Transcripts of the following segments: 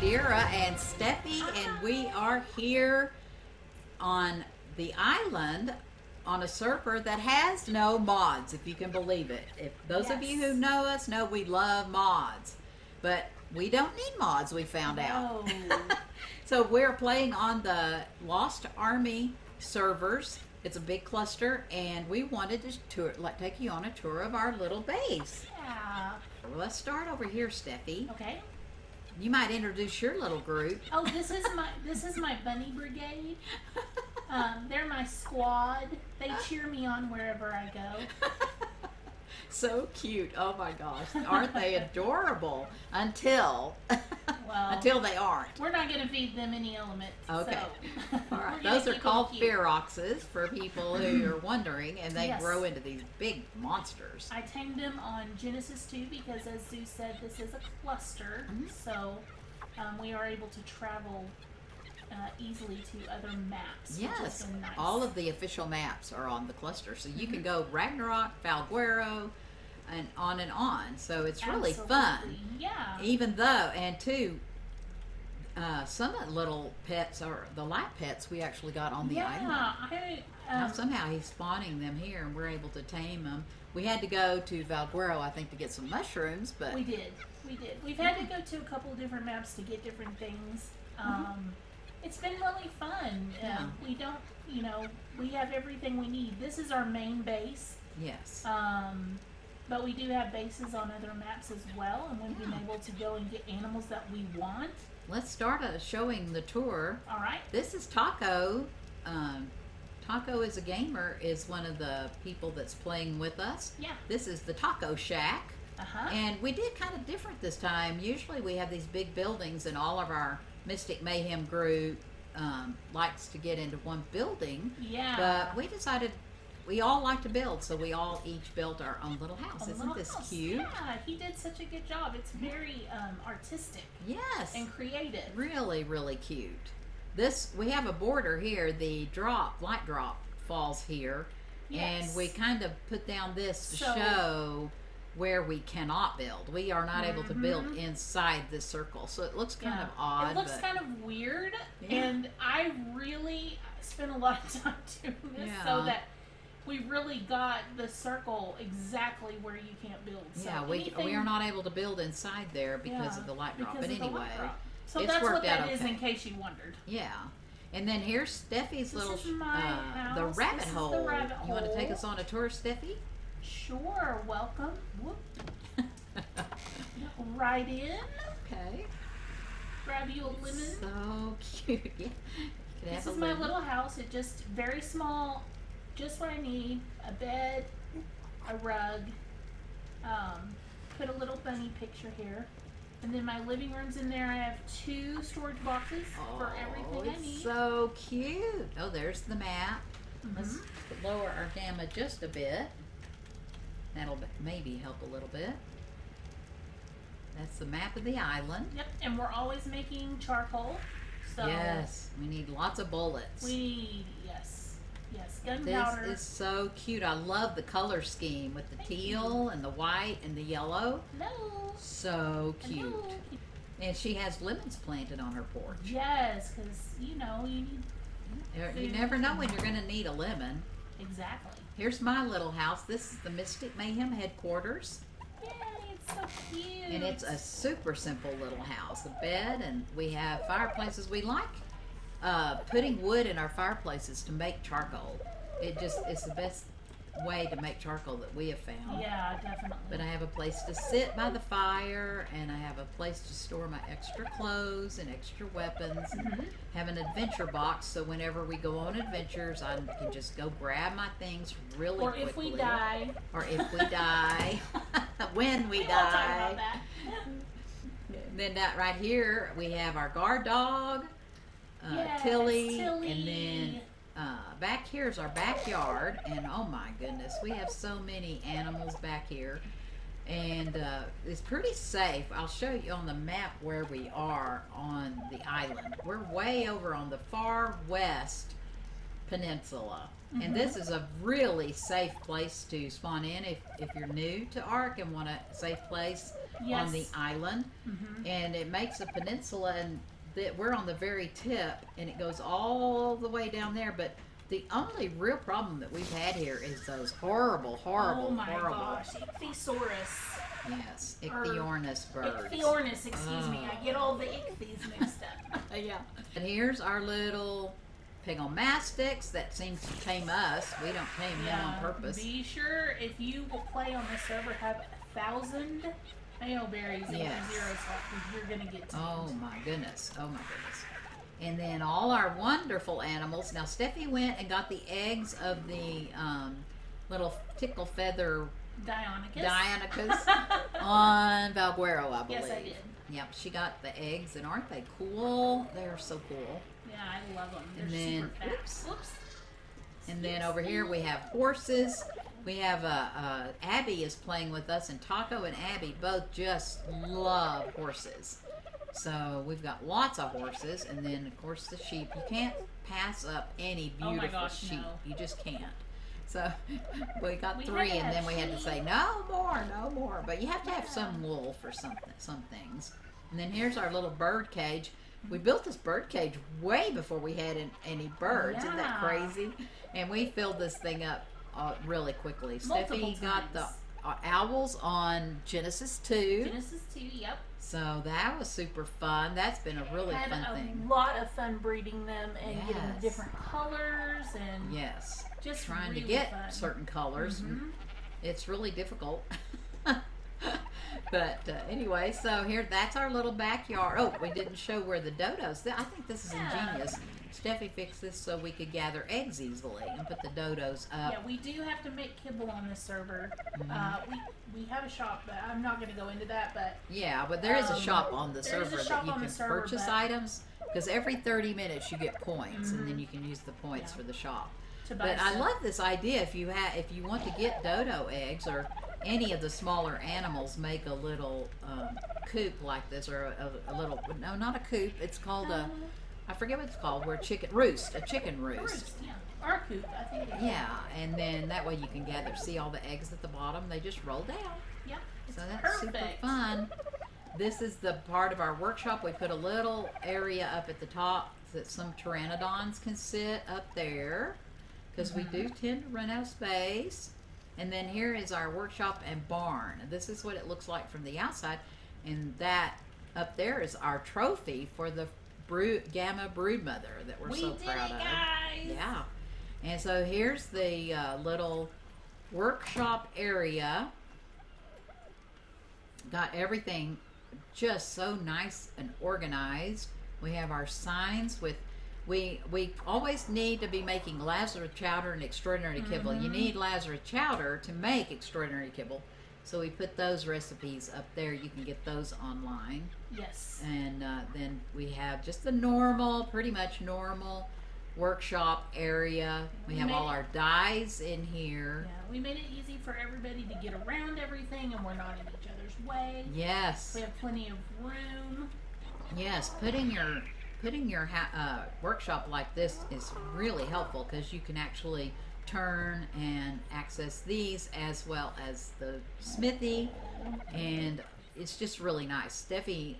Zadira and Steffi, and we are here on the island on a server that has no mods, if you can believe it. If those of you who know us know we love mods, but we don't need mods, we found out. So we're playing on the Lost Army servers. It's a big cluster, and we wanted to take you on a tour of our little base. Yeah. Well, let's start over here, Steffi. Okay. You might introduce your little group. Oh, this is my bunny brigade. They're my squad. They cheer me on wherever I go. So cute. Oh my gosh. Aren't they adorable? Until they aren't. We're not going to feed them any elements. Okay. So All right. Those are called feroxes for people who are wondering, and they Yes. grow into these big monsters. I tamed them on Genesis 2 because, as Zeus said, this is a cluster. So we are able to travel easily to other maps. Which has Yes. been nice. All of the official maps are on the cluster. So you can go Ragnarok, Falguero, and on. So it's really fun. Absolutely. Yeah. Even though, and two, some of the little pets are the light pets we actually got on the island. Now somehow he's spawning them here, and we're able to tame them. We had to go to Valguero, I think, to get some mushrooms, but We did. We've had to go to a couple different maps to get different things. It's been really fun. Yeah. We don't, we have everything we need. This is our main base. yes, But we do have bases on other maps as well, and we've been able to go and get animals that we want. let's start showing the tour. All right. This is Taco. Taco is a gamer, is one of the people that's playing with us. Yeah. This is the Taco Shack. Uh-huh. And we did kind of different this time. Usually we have these big buildings, and all of our Mystic Mayhem group likes to get into one building. Yeah. But we decided we all like to build, so we all each built our own little house. A Isn't little this house. cute? Yeah, he did such a good job. It's very artistic Yes. and creative. Really, really cute. We have a border here. The light drop falls here. Yes. And we kind of put down this to So- show where we cannot build. We are not able to build inside this circle. So it looks kind of odd. It looks but kind of weird, Yeah. and I really spent a lot of time doing this Yeah. so that we really got the circle exactly where you can't build. So yeah, we are not able to build inside there because Yeah, of the light drop. because But of the anyway, light drop. So it's that's what worked out that is, okay. in case you wondered. yeah. And then here's Steffi's This little is my the house. rabbit This is the hole. rabbit You want to take hole. us on a tour, Steffi? Sure, welcome. Whoop. Right in. Okay. Grab you a lemon. So cute. Yeah. You could This have is a my lemon. little house. It's just very small, just what I need. A bed, a rug, put a little bunny picture here. And then my living room's in there. I have 2 storage boxes for everything I it's need. so cute. Oh, there's the map. Let's lower our gamma just a bit. That'll maybe help a little bit. That's the map of the island. Yep, and we're always making charcoal. So Yes, we need lots of bullets. we need, yes, This gunpowder. is so cute. I love the color scheme with the teal and the white and the yellow. No. So cute. No. And she has lemons planted on her porch. Yes, because, you need. You never know when you're going to need a lemon. Exactly. Here's my little house. This is the Mystic Mayhem headquarters. Yay, it's so cute. And it's a super simple little house. A bed, and we have fireplaces. We like putting wood in our fireplaces to make charcoal. It's the best way to make charcoal that we have found. Yeah, definitely. But I have a place to sit by the fire, and I have a place to store my extra clothes and extra weapons. And have an adventure box, so whenever we go on adventures, I can just go grab my things really Or quickly. if we die. Or if we die. When we We'll talk about die. that. Then that right here, we have our guard dog, Yes, Tilly, Tilly. and then back here is our backyard, and oh my goodness, we have so many animals back here, and it's pretty safe. I'll show you on the map where we are on the island. We're way over on the far west peninsula, And this is a really safe place to spawn in if you're new to Ark and want a safe place Yes. on the island. And it makes a peninsula, and we're on the very tip, and it goes all the way down there. But the only real problem that we've had here is those horrible, Oh my horrible, gosh, Ichthyosaurus. yes, Ichthyornis birds. Ichthyornis, excuse me. I get all the ichthyes mixed up. Yeah. And here's our little Pegomastics that seem to tame us. We don't tame them on purpose. Be sure if you will play on this server, have 1,000 mayo berries in your 0 slot, because you're gonna get tamed. Oh my goodness. Oh my goodness. And then all our wonderful animals. Now Steffi went and got the eggs of the little tickle feather Dionicus on Valguero, I believe. Yes, I did. Yep, she got the eggs, and aren't they cool? They're so cool. Yeah, I love them. They're And then, super fast. Whoops. And then over here we have horses. We have Abby is playing with us, and Taco and Abby both just love horses. So we've got lots of horses, and then of course the sheep. You can't pass up any beautiful sheep. No. You just can't. So we got We 3, had to and then have we had to sheep. say no more. But you have to have some wool for some things. And then here's our little bird cage. We built this bird cage way before we had any birds. Isn't that Yeah. crazy? And we filled this thing up really quickly. Multiple Steffi got the times. owls on Genesis 2. Genesis 2, yep. So that was super fun. That's been a really Had fun a thing. lot of fun breeding them and getting Yes. different colors and Yes. just Trying really to get fun. certain colors. It's really difficult. But anyway, so here, that's our little backyard. Oh, we didn't show where the dodos. I think this is ingenious. Steffi fixed this so we could gather eggs easily and put the dodos up. Yeah, we do have to make kibble on this server. We have a shop, but I'm not going to go into that. But Yeah, but there is a shop on the there is a server shop that you on the can server, purchase but- items, because every 30 minutes you get points, and then you can use the points Yeah. for the shop. to buy But I stuff. love this idea. If you want to get dodo eggs, or any of the smaller animals make a little coop like this, or a little, no, not a coop. It's called I forget what it's called. Where a chicken roost. Yeah, our coop, I think. It is. Yeah, and then that way you can see all the eggs at the bottom. They just roll down. Yep. It's So that's super perfect. fun. This is the part of our workshop. We put a little area up at the top that some pteranodons can sit up there, because we do tend to run out of space. And then here is our workshop and barn. This is what it looks like from the outside. And that up there is our trophy for the Gamma brood mother that we're so did proud it, of. guys. Yeah. And so here's the little workshop area. Got everything just so nice and organized. We have our signs with, we always need to be making Lazarus chowder and extraordinary kibble. You need Lazarus chowder to make extraordinary kibble. So we put those recipes up there. You can get those online. Yes. And then we have just the pretty much normal workshop area. We have all our dyes in here. Yeah, we made it easy for everybody to get around everything, and we're not in each other's way. Yes. We have plenty of room. Yes, putting your workshop like this is really helpful, because you can actually turn and access these, as well as the smithy, and it's just really nice. Steffi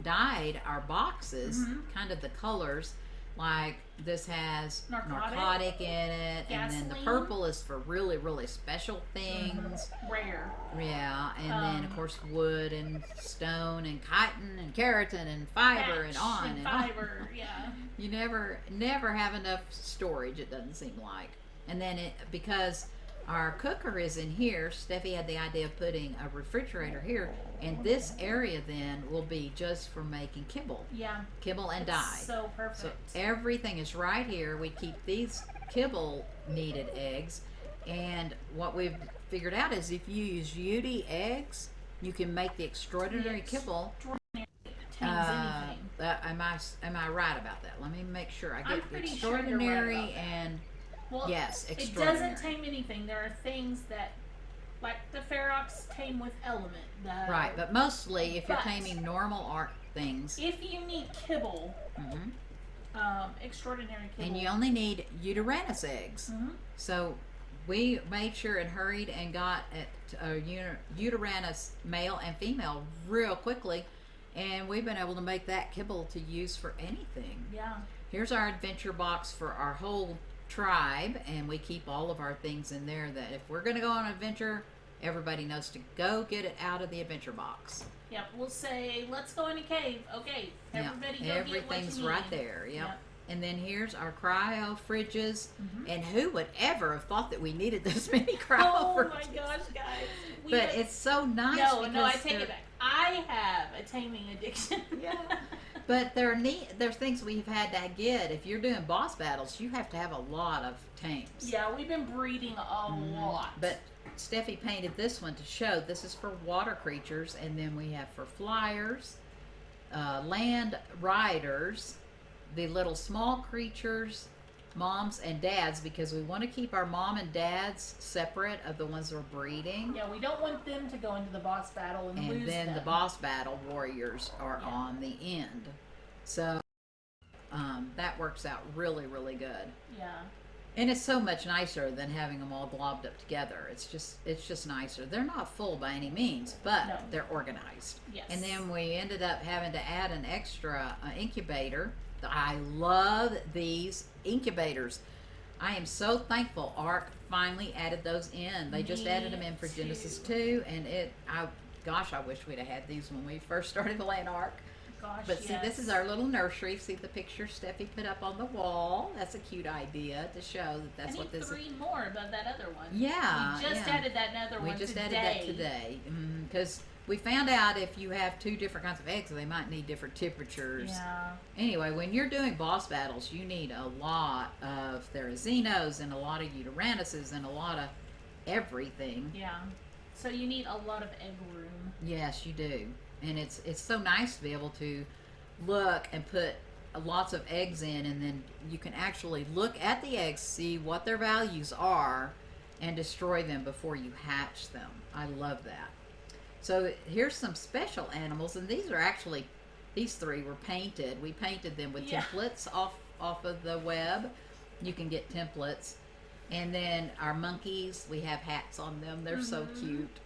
dyed our boxes kind of the colors, like this has narcotic in it, and then the Gasoline. purple is for really, really special things. Rare. Yeah, and then of course wood and stone and chitin and keratin and fiber and Thatch on and and on. fiber. Yeah. You never have enough storage, it doesn't seem like. And then because our cooker is in here, Steffi had the idea of putting a refrigerator here, and this area then will be just for making kibble. Yeah. Kibble and It's dye. so perfect. So everything is right here. We keep these kibble needed eggs, and what we've figured out is if you use UD eggs, you can make the extraordinary kibble. Tames anything. Am I right about that? Let me make sure I I'm get pretty sure you're right extraordinary about that. and Well, yes, it extraordinary. doesn't tame anything. There are things that, like the Ferox, tame with element. Right, but mostly if you're But- taming normal art things. If you need kibble, Mhm. extraordinary kibble. And you only need Uteranus eggs. Mhm. So we made sure and hurried and got a Uteranus male and female real quickly, and we've been able to make that kibble to use for anything. Yeah. Here's our adventure box for our whole tribe, and we keep all of our things in there that if we're going to go on an adventure, everybody knows to go get it out of the adventure box. Yep. We'll say, let's go in a cave. Okay. Everybody go Everything's get what you right need. there. Yep. Yep. And then here's our cryo fridges. Mhm. And who would ever have thought that we needed this many cryo Oh fridges? my gosh, guys. But it's so nice. No, I because take it back. I have a taming addiction. Yeah. But they're neat. There's things we've had to get. If you're doing boss battles, you have to have a lot of tames. Yeah, we've been breeding a lot. But Steffi painted this one to show this is for water creatures, and then we have for flyers, land riders, the little small creatures, moms and dads, because we want to keep our mom and dads separate of the ones we're breeding. Yeah, we don't want them to go into the boss battle and lose And then them. the boss battle warriors are on the end. So that works out really, really good. Yeah. And it's so much nicer than having them all globbed up together. It's just nicer. They're not full by any means, but No. they're organized. Yes. And then we ended up having to add an extra incubator. I love these incubators. I am so thankful Ark finally added those in. They just added them in for too. Genesis 2, and I wish we'd have had these when we first started playing Ark. Gosh, But see, yes. this is our little nursery. See the picture Steffi put up on the wall? That's a cute idea to show that that's I what need this 3 more above that other one. Yeah, We just yeah. added that other We one just today. added that today. Because we found out if you have 2 different kinds of eggs, they might need different temperatures. Yeah. Anyway, when you're doing boss battles, you need a lot of Therazinos and a lot of Uteranuses and a lot of everything. Yeah. So you need a lot of egg room. Yes, you do. And it's so nice to be able to look and put lots of eggs in, and then you can actually look at the eggs, see what their values are, and destroy them before you hatch them. I love that. So here's some special animals, and these 3 were painted. We painted them with templates off of the web. You can get templates. And then our monkeys, we have hats on them. They're so cute.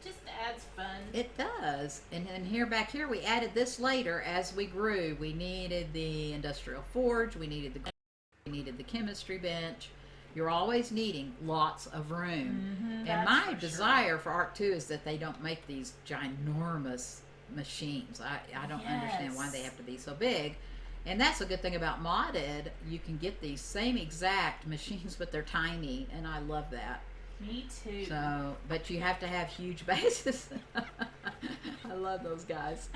Just adds fun. It does. And then back here, we added this later as we grew. We needed the industrial forge. We needed the chemistry bench. You're always needing lots of room. And my desire for Arc 2 is that they don't make these ginormous machines. I don't understand why they have to be so big. And that's a good thing about modded. You can get these same exact machines, but they're tiny, and I love that. Me too. So, but you have to have huge bases. I love those guys.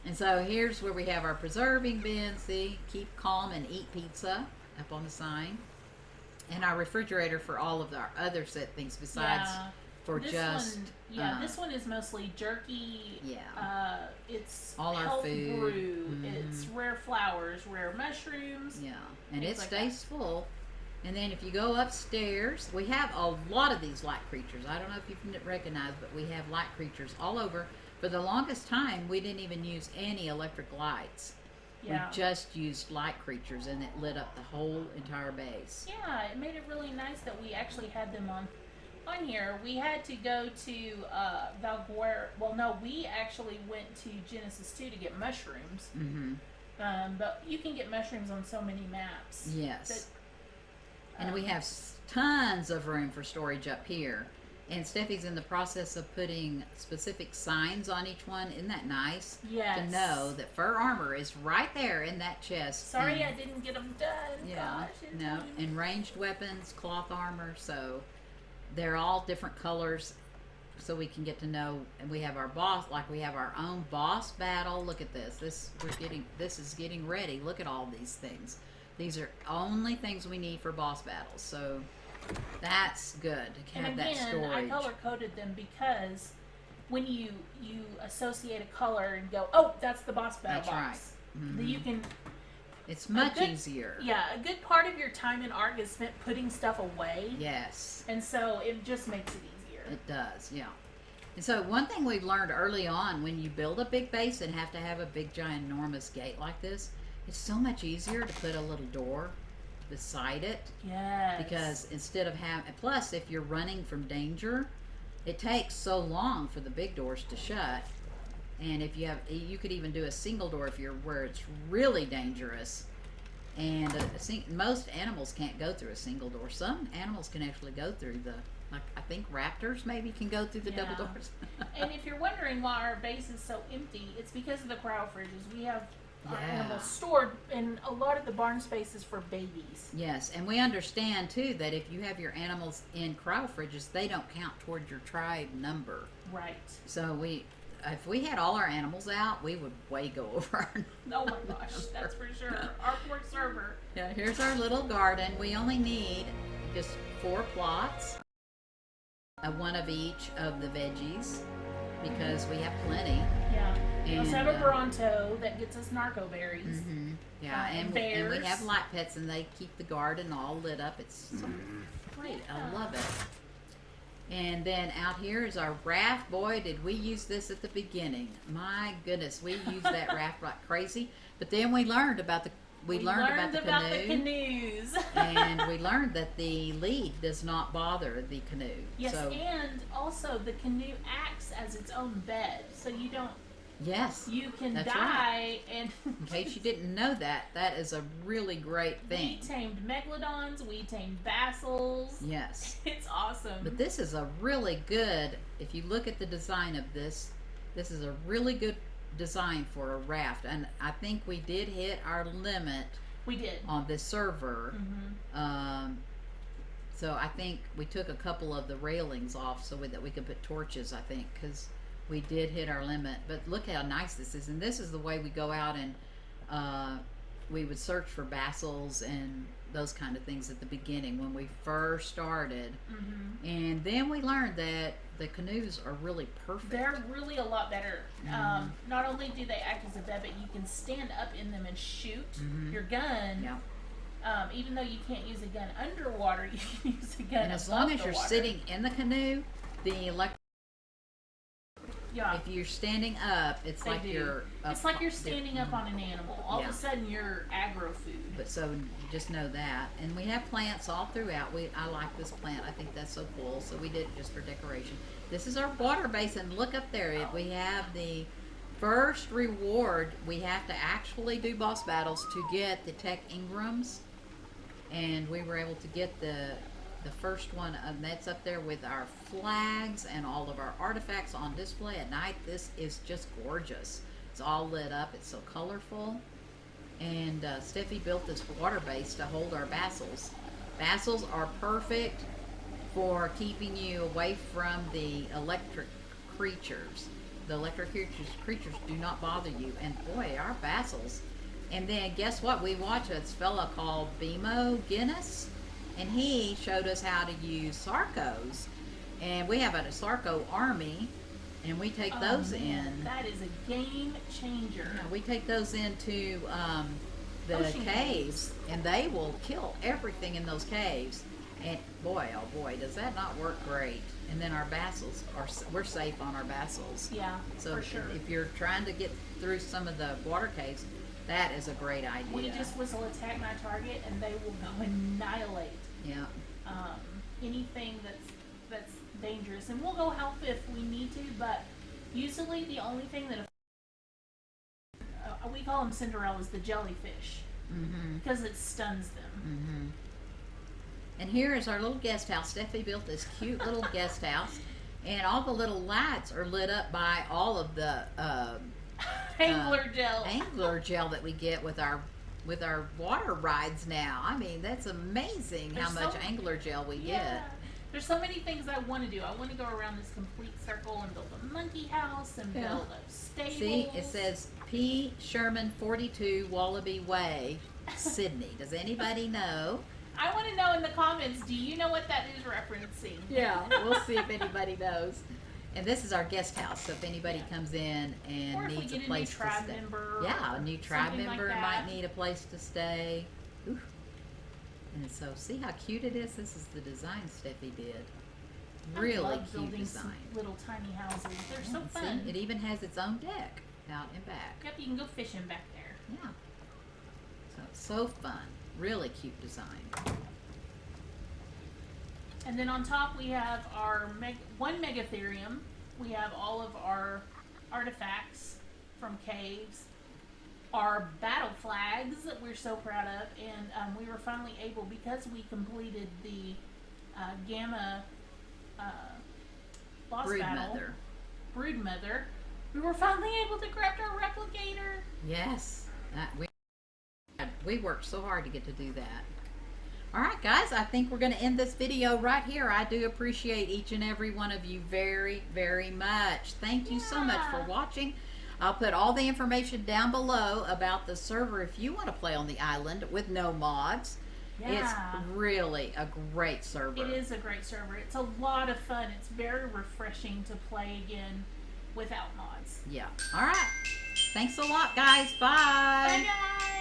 And so here's where we have our preserving bin. See, keep calm and eat pizza up on the sign. And our refrigerator for all of our other set things besides for this just one, this one is mostly jerky. Yeah. It's all our health food. brew. It's rare flowers, rare mushrooms. Yeah, and it things like stays full. And then if you go upstairs, we have a lot of these light creatures. I don't know if you can recognize, but we have light creatures all over. For the longest time, we didn't even use any electric lights. Yeah. We just used light creatures, and it lit up the whole entire base. Yeah, it made it really nice that we actually had them on here. We had to go to Valguera. Well, no, we actually went to Genesis 2 to get mushrooms. Mm-hmm. But you can get mushrooms on so many maps. Yes. And we have tons of room for storage up here. And Steffi's in the process of putting specific signs on each one. Isn't that nice? Yes. To know that fur armor is right there in that chest. Sorry I didn't get them done. Yeah. Gosh, No. And ranged weapons, cloth armor. So they're all different colors. So we can get to know. And we have our boss, like we have our own boss battle. Look at this. This is getting ready. Look at all these things. These are only things we need for boss battles. So that's good to have that storage. I color coded them because when you associate a color and go, oh, that's the boss battle That's box. right. Then you can. It's much easier. Yeah, a good part of your time in ARC is spent putting stuff away. Yes. And so it just makes it easier. It does, yeah. And so one thing we've learned early on, when you build a big base and have to have a big, giant, enormous gate like this, it's so much easier to put a little door beside it. Yes. Because instead of having, plus if you're running from danger, it takes so long for the big doors to shut. And if you have, you could even do a single door if you're where it's really dangerous. And most animals can't go through a single door. Some animals can actually go through the, like I think raptors maybe can go through the double doors. And if you're wondering why our base is so empty, it's because of the cryo fridges. We have our animals stored in a lot of the barn spaces for babies. Yes, and we understand too that if you have your animals in cryo fridges, they don't count toward your tribe number. Right. So if we had all our animals out, we would way go over our Oh my gosh, that's for sure. Our poor server. Yeah, here's our little garden. We only need just 4 plots, one of each of the veggies, because we have plenty. Yeah. We also have a And, Bronto that gets us narco berries. Yeah, and we bears. have light pets, and they keep the garden all lit up. It's so great. I love it. And then out here is our raft. Boy, did we use this at the beginning. My goodness, we used that raft like crazy. But then we learned about the about the canoes. And we learned that the lead does not bother the canoe. Yes, so, and also the canoe acts as its own bed, so you don't. Yes, you can that's die right. and. In case you didn't know that, that is a really great thing. We tamed megalodons. We tamed bassels. Yes, it's awesome. But this is a really good. If you look at the design of this, this is a really good design for a raft, and I think we did hit our limit. We did on this server. So I think we took a couple of the railings off so that we could put torches. I think because we did hit our limit. But look how nice this is, and this is the way we go out and we would search for bassels and those kind of things at the beginning when we first started. And then we learned that the canoes are really perfect. They're really a lot better. Not only do they act as a bed, but you can stand up in them and shoot your gun. Even though you can't use a gun underwater, you can use a gun and as long as you're water. sitting in the canoe, the electric. Yeah. If you're standing up, it's like you're. It's like you're standing up on an animal. All of a sudden, you're agro food. But so just know that, and we have plants all throughout. I like this plant. I think that's so cool. So we did it just for decoration. This is our water basin. Look up there. We have the first reward. We have to actually do boss battles to get the Tech Ingrams, and we were able to get the first one, and that's up there with our flags and all of our artifacts on display at night. This is just gorgeous. It's all lit up. It's so colorful. And Steffi built this water base to hold our bassels. Bassels are perfect for keeping you away from the electric creatures. The electric creatures do not bother you. And boy, our bassels. And then guess what? We watched this fella called Bimo Guinness, and he showed us how to use Sarcos. And we have a Sarco army, and we take those in. That is a game changer. Yeah, we take those into the caves, and they will kill everything in those caves. And boy, oh boy, does that not work great. And then our bassels, we're safe on our bassels. Yeah, so for sure. If you're trying to get through some of the water caves, that is a great idea. We just whistle attack my target, and they will go annihilate. Yeah. Anything that's dangerous, and we'll go help if we need to. But usually, the only thing that we call them Cinderellas, the jellyfish, because it stuns them. And here is our little guest house. Steffi built this cute little guest house, and all the little lights are lit up by all of the angler gel that we get with our water rides now. I mean, that's amazing how much angler gel we get. There's so many things I want to do. I want to go around this complete circle and build a monkey house and build a stable. See, it says P. Sherman 42 Wallaby Way, Sydney. Does anybody know? I want to know in the comments, do you know what that is referencing? Yeah, we'll see if anybody knows. And this is our guest house, so if anybody comes in and needs a place to stay. A new tribe member might need a place to stay. Ooh. And so see how cute it is? This is the design Steffi did. Really cute design. Little tiny houses. They're so fun. See, it even has its own deck out and back. Yep, you can go fishing back there. Yeah. So fun. Really cute design. And then on top we have our one megatherium. We have all of our artifacts from caves, our battle flags that we're so proud of, and we were finally able, because we completed the Gamma boss battle, Broodmother, we were finally able to craft our replicator. Yes, we worked so hard to get to do that. All right, guys, I think we're going to end this video right here. I do appreciate each and every one of you very, very much. Thank you so much for watching. I'll put all the information down below about the server if you want to play on the island with no mods. Yeah. It's really a great server. It is a great server. It's a lot of fun. It's very refreshing to play again without mods. Yeah. All right. Thanks a lot, guys. Bye. Bye, guys.